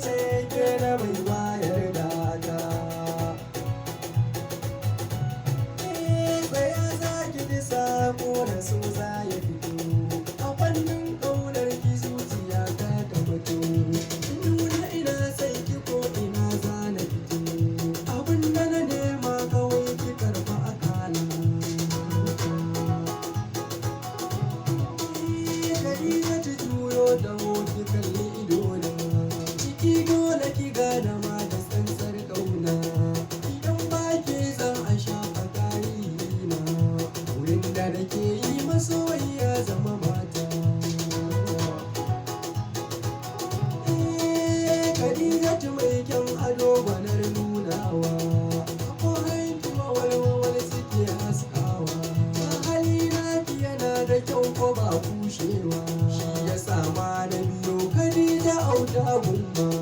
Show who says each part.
Speaker 1: ce ke na mai bayar da ta. Tsaya za ki ji sako da so za ya fito, a fannin ƙaunar ki zuciya ta tabbato. Nuna ina sai ki ko ina za na fito, abin da na nema kawai ki karɓa akala. Khadija ta juyo da ki kalli idona, ciki dole ki gane ma da tsantsar ƙauna. Idan ba ke zan a shafa tarihina, wurin da nake yi masoyiya zama mata. Khadijatu mai kyan ado gwanar nunawa, haƙoran kuma walwal suke haskawa. Hali naki yana da kyau ko ba kushewa, shi ya sama da biyo Khadija auta gumma.